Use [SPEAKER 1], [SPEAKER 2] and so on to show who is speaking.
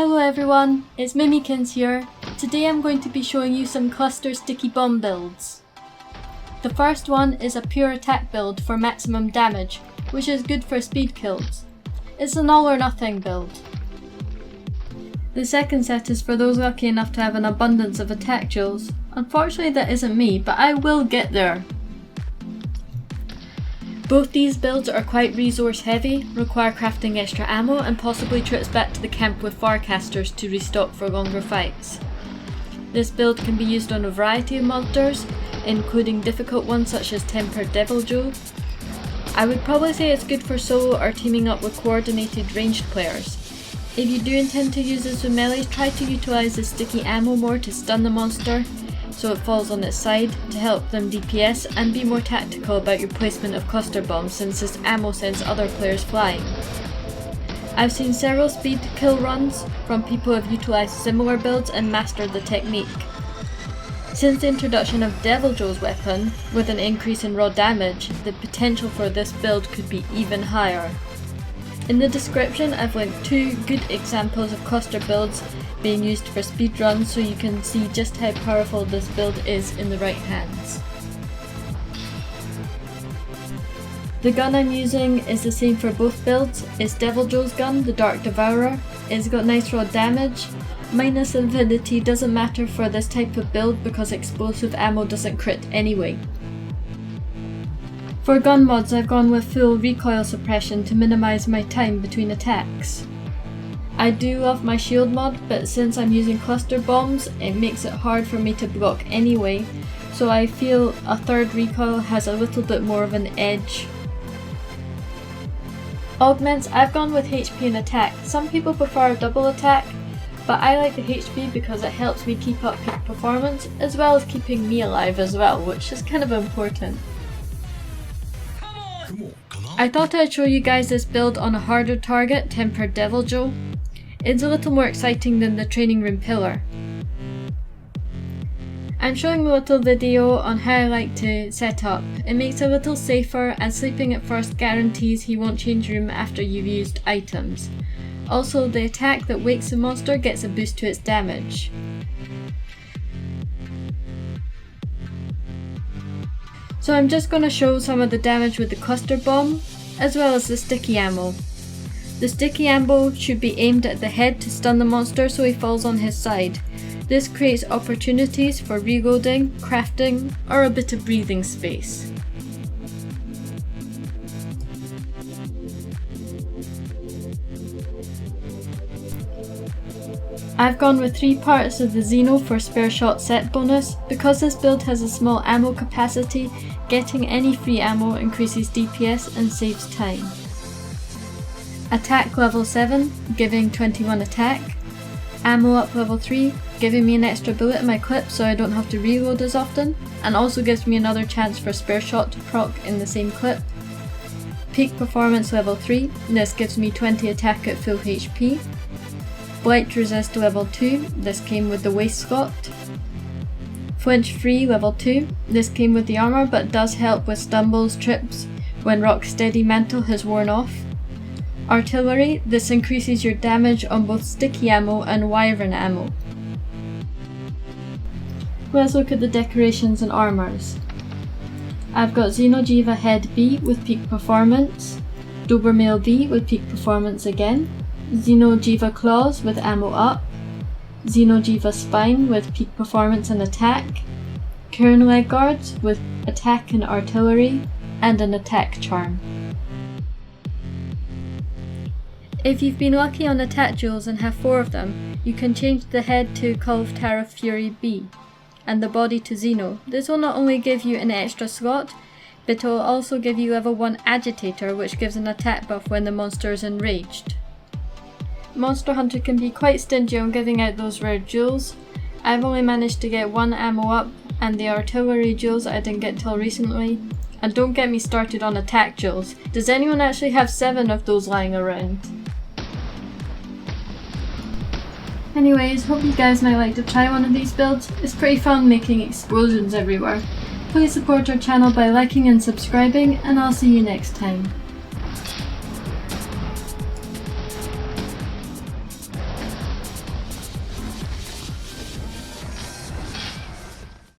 [SPEAKER 1] Hello everyone, it's Mimikins here. Today I'm going to be showing you some cluster sticky bomb builds. The first one is a pure attack build for maximum damage, which is good for speed kills. It's an all or nothing build. The second set is for those lucky enough to have an abundance of attack jewels. Unfortunately that isn't me, but I will get there. Both these builds are quite resource heavy, require crafting extra ammo and possibly trips back to the camp with forecasters to restock for longer fights. This build can be used on a variety of monsters, including difficult ones such as Tempered Devil Joe. I would probably say it's good for solo or teaming up with coordinated ranged players. If you do intend to use this with melees, try to utilise the sticky ammo more to stun the monster so it falls on its side to help them DPS, and be more tactical about your placement of cluster bombs since this ammo sends other players flying. I've seen several speed kill runs from people who have utilised similar builds and mastered the technique. Since the introduction of Devil Joe's weapon, with an increase in raw damage, the potential for this build could be even higher. In the description I've linked 2 good examples of cluster builds being used for speedruns so you can see just how powerful this build is in the right hands. The gun I'm using is the same for both builds. It's Devil Joe's gun, the Dark Devourer. It's got nice raw damage. Minus Affinity doesn't matter for this type of build because explosive ammo doesn't crit anyway. For gun mods I've gone with full recoil suppression to minimise my time between attacks. I do love my shield mod, but since I'm using cluster bombs it makes it hard for me to block anyway, so I feel a third recoil has a little bit more of an edge. Augments, I've gone with HP and attack. Some people prefer a double attack, but I like the HP because it helps me keep up peak performance as well as keeping me alive as well, which is kind of important. I thought I'd show you guys this build on a harder target, Tempered Devil Joe. It's a little more exciting than the training room pillar. I'm showing a little video on how I like to set up. It makes it a little safer, and sleeping at first guarantees he won't change room after you've used items. Also, the attack that wakes the monster gets a boost to its damage. So I'm just going to show some of the damage with the cluster bomb, as well as the sticky ammo. The sticky ammo should be aimed at the head to stun the monster so he falls on his side. This creates opportunities for reloading, crafting, or a bit of breathing space. I've gone with 3 parts of the Xeno for spare shot set bonus. Because this build has a small ammo capacity, getting any free ammo increases DPS and saves time. Attack level 7, giving 21 attack. Ammo up level 3, giving me an extra bullet in my clip so I don't have to reload as often, and also gives me another chance for spare shot to proc in the same clip. Peak performance level 3, this gives me 20 attack at full HP. Blight resist level 2, this came with the waist slot. Flinch free level 2, this came with the armor but does help with stumbles, trips when rock steady mantle has worn off. Artillery, this increases your damage on both sticky ammo and wyvern ammo. Let's look at the decorations and armors. I've got Xenojiva Head B with peak performance, Dobermail V with peak performance again, Xenojiva Claws with ammo up, Xenojiva Spine with peak performance and attack, Kern Leg Guards with attack and artillery, and an attack charm. If you've been lucky on attack jewels and have 4 of them, you can change the head to Call of Tara Fury B, and the body to Xeno. This will not only give you an extra slot, but it will also give you level 1 Agitator, which gives an attack buff when the monster is enraged. Monster Hunter can be quite stingy on giving out those rare jewels. I've only managed to get 1 ammo up, and the artillery jewels I didn't get till recently. And don't get me started on attack jewels. Does anyone actually have 7 of those lying around? Anyways, hope you guys might like to try one of these builds. It's pretty fun making explosions everywhere. Please support our channel by liking and subscribing, and I'll see you next time.